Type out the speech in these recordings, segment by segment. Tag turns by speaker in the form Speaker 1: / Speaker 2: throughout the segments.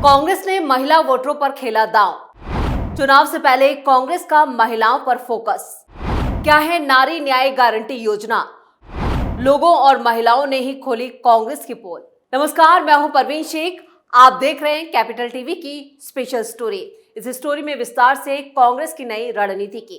Speaker 1: कांग्रेस ने महिला वोटरों पर खेला दांव। चुनाव से पहले कांग्रेस का महिलाओं पर फोकस। क्या है नारी न्याय गारंटी योजना? लोगों और महिलाओं ने ही खोली कांग्रेस की पोल। नमस्कार, मैं हूं परवीन शेख। आप देख रहे हैं कैपिटल टीवी की स्पेशल स्टोरी। इस स्टोरी में विस्तार से कांग्रेस की नई रणनीति की।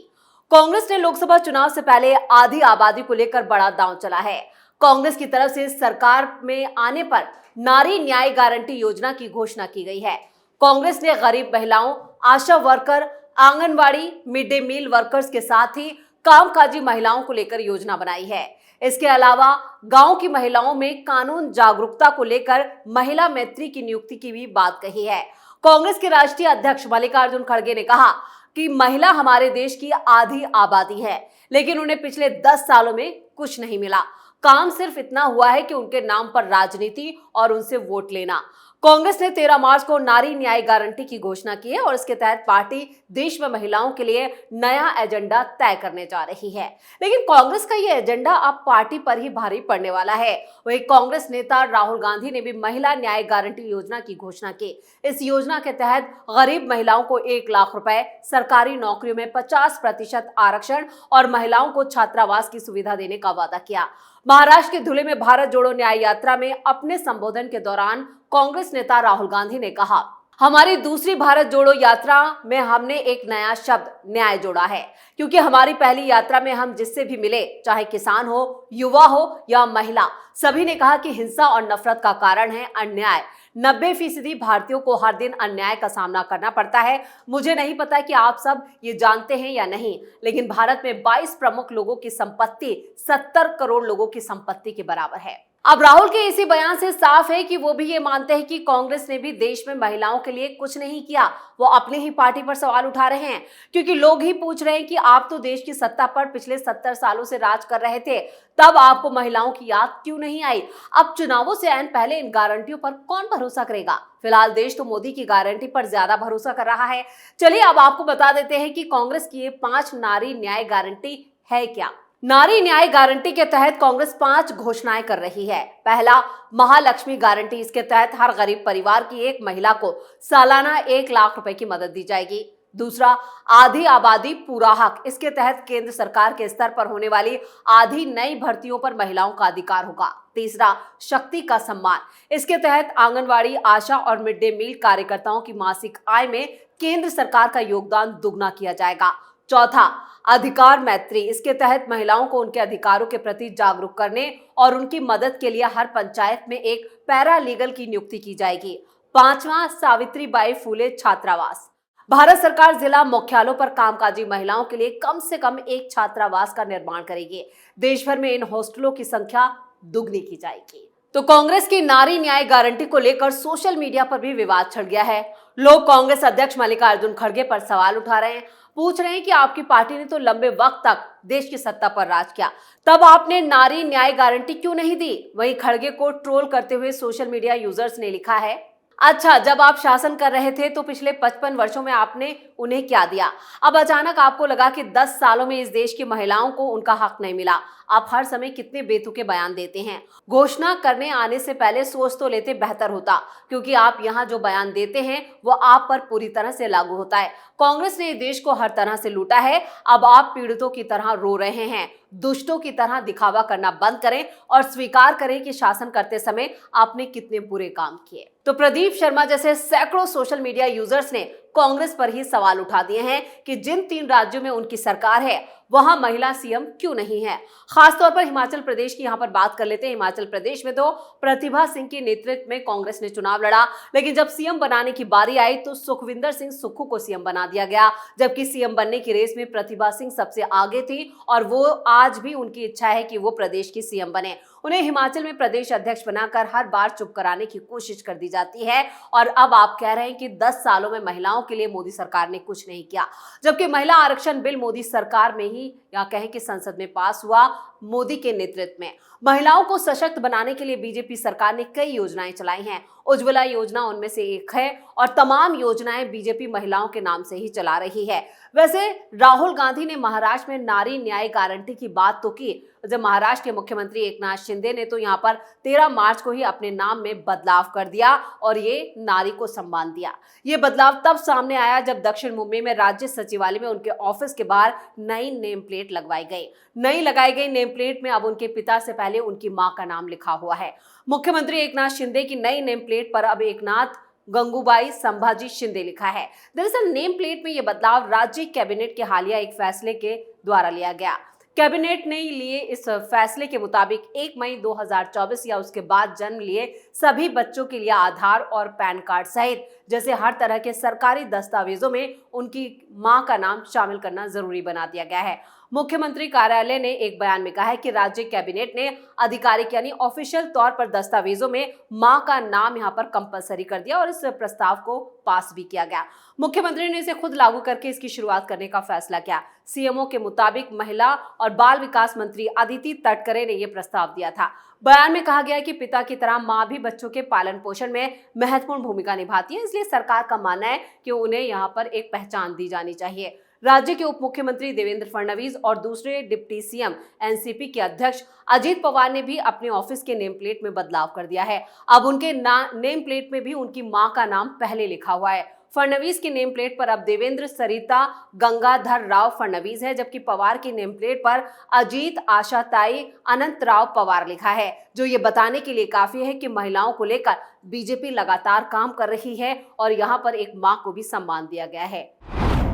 Speaker 1: कांग्रेस ने लोकसभा चुनाव से पहले आधी आबादी को लेकर बड़ा दांव चला है। कांग्रेस की तरफ से सरकार में आने पर नारी न्याय गारंटी योजना की घोषणा की गई है। कांग्रेस ने गरीब महिलाओं, ASHA worker, anganwadi, mid day meal workers के साथ ही कामकाजी महिलाओं को लेकर योजना बनाई है। इसके अलावा गांव की महिलाओं में कानून जागरूकता को लेकर महिला मैत्री की नियुक्ति की भी बात कही है। कांग्रेस के राष्ट्रीय अध्यक्ष मल्लिकार्जुन खड़गे ने कहा कि महिला हमारे देश की आधी आबादी है, लेकिन उन्हें पिछले 10 सालों में कुछ नहीं मिला। काम सिर्फ इतना हुआ है कि उनके नाम पर राजनीति और उनसे वोट लेना। कांग्रेस ने 13 मार्च को नारी न्याय गारंटी की घोषणा की है और इसके तहत पार्टी देश में महिलाओं के लिए नया एजेंडा तय करने जा रही है। लेकिन कांग्रेस का यह एजेंडा अब पार्टी पर ही भारी पड़ने वाला है। वहीं कांग्रेस नेता राहुल गांधी ने भी महिला न्याय गारंटी योजना की घोषणा की। इस योजना के तहत गरीब महिलाओं को 1 लाख रुपए, सरकारी नौकरियों में 50% आरक्षण और महिलाओं को छात्रावास की सुविधा देने का वादा किया। महाराष्ट्र के धुले में भारत जोड़ो न्याय यात्रा में अपने संबोधन के दौरान कांग्रेस नेता राहुल गांधी ने कहा, हमारी दूसरी भारत जोड़ो यात्रा में हमने एक नया शब्द न्याय जोड़ा है, क्योंकि हमारी पहली यात्रा में हम जिससे भी मिले, चाहे किसान हो, युवा हो या महिला, सभी ने कहा कि हिंसा और नफरत का कारण है अन्याय। 90% भारतीयों को हर दिन अन्याय का सामना करना पड़ता है। मुझे नहीं पता कि आप सब ये जानते हैं या नहीं, लेकिन भारत में 22 प्रमुख लोगों की संपत्ति 70 करोड़ लोगों की संपत्ति के बराबर है। अब राहुल के इसी बयान से साफ है कि वो भी ये मानते हैं कि कांग्रेस ने भी देश में महिलाओं के लिए कुछ नहीं किया। वो अपनी ही पार्टी पर सवाल उठा रहे हैं, क्योंकि लोग ही पूछ रहे हैं कि आप तो देश की सत्ता पर पिछले 70 सालों से राज कर रहे थे, तब आपको महिलाओं की याद क्यों नहीं आई? अब चुनावों से ऐन पहले इन गारंटियों पर कौन भरोसा करेगा? फिलहाल देश तो मोदी की गारंटी पर ज्यादा भरोसा कर रहा है। चलिए अब आपको बता देते हैं कि कांग्रेस की ये 5 नारी न्याय गारंटी है क्या। नारी न्याय गारंटी के तहत कांग्रेस 5 घोषणाएं कर रही है। पहला, महालक्ष्मी गारंटी। इसके तहत हर गरीब परिवार की एक महिला को सालाना 1 लाख रुपए की मदद दी जाएगी। दूसरा, आधी आबादी पूरा हक। इसके तहत केंद्र सरकार के स्तर पर होने वाली आधी नई भर्तियों पर महिलाओं का अधिकार होगा। तीसरा, शक्ति का सम्मान। इसके तहत आंगनवाड़ी, आशा और मिड डे मील कार्यकर्ताओं की मासिक आय में केंद्र सरकार का योगदान दुगना किया जाएगा। चौथा, अधिकार मैत्री। इसके तहत महिलाओं को उनके अधिकारों के प्रति जागरूक करने और उनकी मदद के लिए हर पंचायत में एक पैरालीगल की नियुक्ति की जाएगी। पांचवा, सावित्रीबाई फूले छात्रावास। भारत सरकार जिला मुख्यालयों पर कामकाजी महिलाओं के लिए कम से कम एक छात्रावास का निर्माण करेगी। देश भर में इन हॉस्टलों की संख्या दुगनी की जाएगी। तो कांग्रेस की नारी न्याय गारंटी को लेकर सोशल मीडिया पर भी विवाद छिड़ गया है। लोग कांग्रेस अध्यक्ष मल्लिकार्जुन खड़गे पर सवाल उठा रहे हैं, पूछ रहे हैं कि आपकी पार्टी ने तो लंबे वक्त तक देश की सत्ता पर राज किया, तब आपने नारी न्याय गारंटी क्यों नहीं दी? वहीं खड़गे को ट्रोल करते हुए सोशल मीडिया यूजर्स ने लिखा है, अच्छा, जब आप शासन कर रहे थे तो पिछले 55 वर्षों में आपने उन्हें क्या दिया? अब अचानक आपको लगा कि 10 सालों में इस देश की महिलाओं को उनका हक नहीं मिला। आप हर समय कितने बेतुके बयान देते हैं। घोषणा करने आने से पहले सोच तो लेते बेहतर होता, क्योंकि आप यहाँ जो बयान देते हैं वो आप पर पूरी तरह से लागू होता है। कांग्रेस ने देश को हर तरह से लूटा है। अब आप पीड़ितों की तरह रो रहे हैं। दुष्टों की तरह दिखावा करना बंद करें और स्वीकार करें कि शासन करते समय आपने कितने बुरे काम किए। तो प्रदीप शर्मा जैसे सैकड़ों सोशल मीडिया यूजर्स ने कांग्रेस पर ही सवाल उठा दिए हैं कि जिन 3 राज्यों में उनकी सरकार है वहां महिला सीएम क्यों नहीं है। खासतौर पर हिमाचल प्रदेश की यहां पर बात कर लेते हैं। हिमाचल प्रदेश में तो प्रतिभा सिंह के नेतृत्व में कांग्रेस ने चुनाव लड़ा, लेकिन जब सीएम बनाने की बारी आई तो सुखविंदर सिंह सुक्खू को सीएम बना दिया गया, जबकि सीएम बनने की रेस में प्रतिभा सिंह सबसे आगे थी और वो आज भी उनकी इच्छा है कि वो प्रदेश की सीएम बने। उन्हें हिमाचल में प्रदेश अध्यक्ष बनाकर हर बार चुप कराने की कोशिश कर दी जाती है और अब आप कह रहे हैं कि 10 सालों में महिलाओं के लिए मोदी सरकार ने कुछ नहीं किया, जबकि महिला आरक्षण बिल मोदी सरकार में ही या कहें कि संसद में पास हुआ मोदी के नेतृत्व में। महिलाओं को सशक्त बनाने के लिए बीजेपी सरकार ने कई योजनाएं चलाई हैं। उज्ज्वला योजना उनमें से एक है और तमाम योजनाएं बीजेपी महिलाओं के नाम से ही चला रही है। वैसे राहुल गांधी ने महाराष्ट्र में नारी न्याय गारंटी की बात तो की, जब महाराष्ट्र के मुख्यमंत्री एकनाथ शिंदे ने तो यहां पर 13 मार्च को ही अपने नाम में बदलाव कर दिया और ये नारी को सम्मान दिया। ये बदलाव तब सामने आया जब दक्षिण मुंबई में राज्य सचिवालय में उनके ऑफिस के बाहर नई नेम प्लेट लगवाई गई। नई लगाई गई नेम प्लेट में अब उनके पिता से पहले उनकी मां का नाम लिखा हुआ है। मुख्यमंत्री एकनाथ शिंदे की नई नेम प्लेट पर अब एकनाथ गंगूबाई संभाजी शिंदे लिखा है। दरअसल नेम प्लेट में यह बदलाव राज्य कैबिनेट के हालिया एक फैसले के द्वारा लिया गया। कैबिनेट ने लिए इस फैसले के मुताबिक 1 मई 2024 या उसके बाद जन्म लिए सभी बच्चों के लिए आधार और पैन कार्ड सहित जैसे हर तरह के सरकारी दस्तावेजों में उनकी मां का नाम शामिल करना जरूरी बना दिया गया है। मुख्यमंत्री कार्यालय ने एक बयान में कहा है कि राज्य कैबिनेट ने आधिकारिक यानी ऑफिशियल तौर पर दस्तावेजों में मां का नाम यहां पर कंपलसरी कर दिया और इस प्रस्ताव को पास भी किया गया। मुख्यमंत्री ने इसे खुद लागू करके इसकी शुरुआत करने का फैसला किया। सीएमओ के मुताबिक महिला और बाल विकास मंत्री अदिति तटकरे ने यह प्रस्ताव दिया था। बयान में कहा गया है कि पिता की तरह मां भी बच्चों के पालन पोषण में महत्वपूर्ण भूमिका निभाती है, इसलिए सरकार का मानना है कि उन्हें यहाँ पर एक पहचान दी जानी चाहिए। राज्य के उप मुख्यमंत्री देवेंद्र फडणवीस और दूसरे डिप्टी सीएम एनसीपी के अध्यक्ष अजीत पवार ने भी अपने ऑफिस के नेम प्लेट में बदलाव कर दिया है। अब उनके नेम प्लेट में भी उनकी मां का नाम पहले लिखा हुआ है। फडणवीस की नेम प्लेट पर अब देवेंद्र सरिता गंगाधर राव फडणवीस है, जबकि पवार की नेम प्लेट पर अजीत आशाताई अनंत राव पवार लिखा है, जो ये बताने के लिए काफी है कि महिलाओं को लेकर बीजेपी लगातार काम कर रही है और यहाँ पर एक मां को भी सम्मान दिया गया है।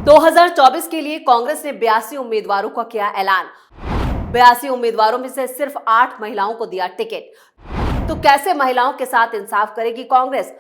Speaker 1: 2024 के लिए कांग्रेस ने 82 उम्मीदवारों का किया ऐलान। 82 उम्मीदवारों में से सिर्फ 8 महिलाओं को दिया टिकट। तो कैसे महिलाओं के साथ इंसाफ करेगी कांग्रेस?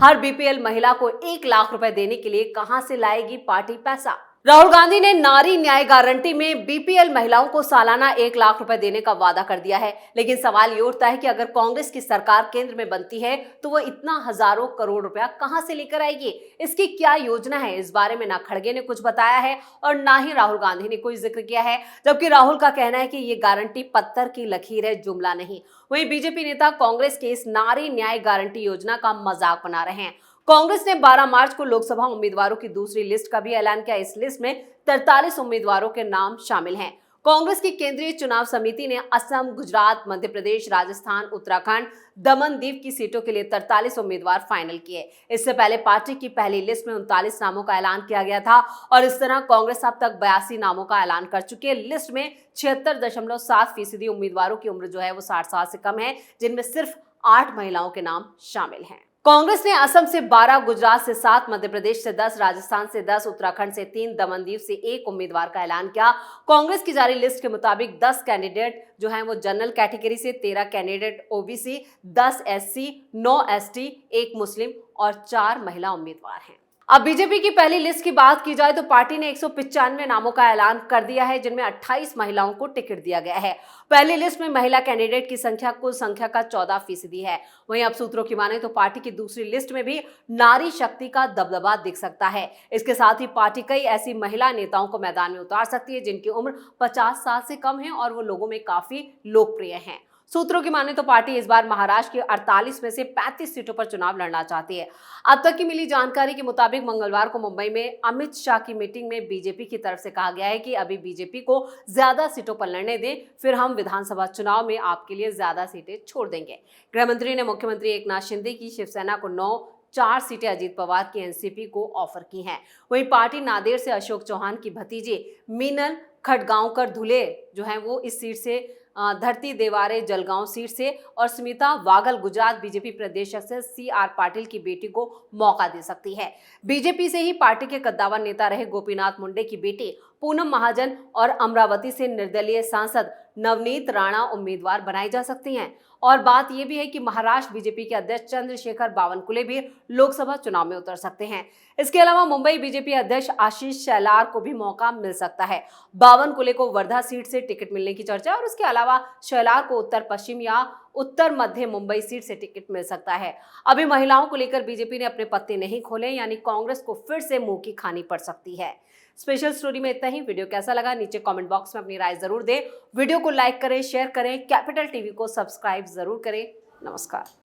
Speaker 1: हर बीपीएल महिला को 1 लाख रुपए देने के लिए कहां से लाएगी पार्टी पैसा? राहुल गांधी ने नारी न्याय गारंटी में बीपीएल महिलाओं को सालाना 1 लाख रुपए देने का वादा कर दिया है, लेकिन सवाल ये उठता है कि अगर कांग्रेस की सरकार केंद्र में बनती है तो वो इतना हजारों करोड़ रुपया कहां से लेकर आएगी? इसकी क्या योजना है? इस बारे में ना खड़गे ने कुछ बताया है और ना ही राहुल गांधी ने कोई जिक्र किया है, जबकि राहुल का कहना है कि ये गारंटी पत्थर की लकीर है, जुमला नहीं। वहीं बीजेपी नेता कांग्रेस के इस नारी न्याय गारंटी योजना का मजाक बना रहे हैं। कांग्रेस ने 12 मार्च को लोकसभा उम्मीदवारों की दूसरी लिस्ट का भी ऐलान किया। इस लिस्ट में 43 उम्मीदवारों के नाम शामिल हैं। कांग्रेस की केंद्रीय चुनाव समिति ने असम, गुजरात, मध्य प्रदेश, राजस्थान, उत्तराखंड, दमन दीव की सीटों के लिए 43 उम्मीदवार फाइनल किए। इससे पहले पार्टी की पहली लिस्ट में 39 नामों का ऐलान किया गया था और इस तरह कांग्रेस अब तक 82 नामों का ऐलान कर चुकी है। लिस्ट में 76.7% उम्मीदवारों की उम्र जो है वो 60 साल से कम है, जिनमें सिर्फ 8 महिलाओं के नाम शामिल हैं। कांग्रेस ने असम से 12, गुजरात से 7, मध्य प्रदेश से 10, राजस्थान से 10, उत्तराखंड से 3, दमन दीव से 1 उम्मीदवार का ऐलान किया। कांग्रेस की जारी लिस्ट के मुताबिक 10 कैंडिडेट जो हैं वो जनरल कैटेगरी से, 13 कैंडिडेट ओबीसी, 10 एससी, 9 एसटी, 1 मुस्लिम और 4 महिला उम्मीदवार हैं। अब बीजेपी की पहली लिस्ट की बात की जाए तो पार्टी ने 195 नामों का ऐलान कर दिया है, जिनमें 28 महिलाओं को टिकट दिया गया है। पहली लिस्ट में महिला कैंडिडेट की संख्या कुल संख्या का 14% है। वहीं अब सूत्रों की माने तो पार्टी की दूसरी लिस्ट में भी नारी शक्ति का दबदबा दिख सकता है। इसके साथ ही पार्टी कई ऐसी महिला नेताओं को मैदान में उतार सकती है जिनकी उम्र 50 साल से कम है और वो लोगों में काफी लोकप्रिय हैं। सूत्रों की माने तो पार्टी इस बार महाराष्ट्र की 48 में से 35 सीटों पर चुनाव लड़ना चाहती है। अब तक की मिली जानकारी के मुताबिक मंगलवार को मुंबई में अमित शाह की मीटिंग में बीजेपी की तरफ से कहा गया है कि अभी बीजेपी को ज्यादा सीटों पर लड़ने दें, फिर हम विधानसभा चुनाव में आपके लिए ज्यादा सीटें छोड़ देंगे। गृहमंत्री ने मुख्यमंत्री एकनाथ शिंदे की शिवसेना को 9, 4 सीटें अजीत पवार की एनसीपी को ऑफर की हैं। वहीं पार्टी नांदेड़ से अशोक चौहान की भतीजी मीनल खडगांवकर धुले जो है वो इस सीट से, धरती देवारे जलगांव सीट से और स्मिता वागल गुजरात बीजेपी प्रदेश अध्यक्ष CR पाटिल की बेटी को मौका दे सकती है। बीजेपी से ही पार्टी के कद्दावर नेता रहे गोपीनाथ मुंडे की बेटी पूनम महाजन और अमरावती से निर्दलीय सांसद नवनीत राणा उम्मीदवार बनाई जा सकती हैं। और बात यह भी है कि महाराष्ट्र बीजेपी के अध्यक्ष चंद्रशेखर बावनकुले भी लोकसभा चुनाव में उतर सकते हैं। इसके अलावा मुंबई बीजेपी अध्यक्ष आशीष शेलार को भी मौका मिल सकता है। बावनकुले को वर्धा सीट से टिकट मिलने की चर्चा है और उसके अलावा शेलार को उत्तर पश्चिम या उत्तर मध्य मुंबई सीट से टिकट मिल सकता है। अभी महिलाओं को लेकर बीजेपी ने अपने पत्ते नहीं खोले, यानी कांग्रेस को फिर से मुंह की खानी पड़ सकती है। स्पेशल स्टोरी में इतना ही। वीडियो कैसा लगा नीचे कमेंट बॉक्स में अपनी राय जरूर दें। वीडियो को लाइक करें, शेयर करें, कैपिटल टीवी को सब्सक्राइब जरूर करें। नमस्कार।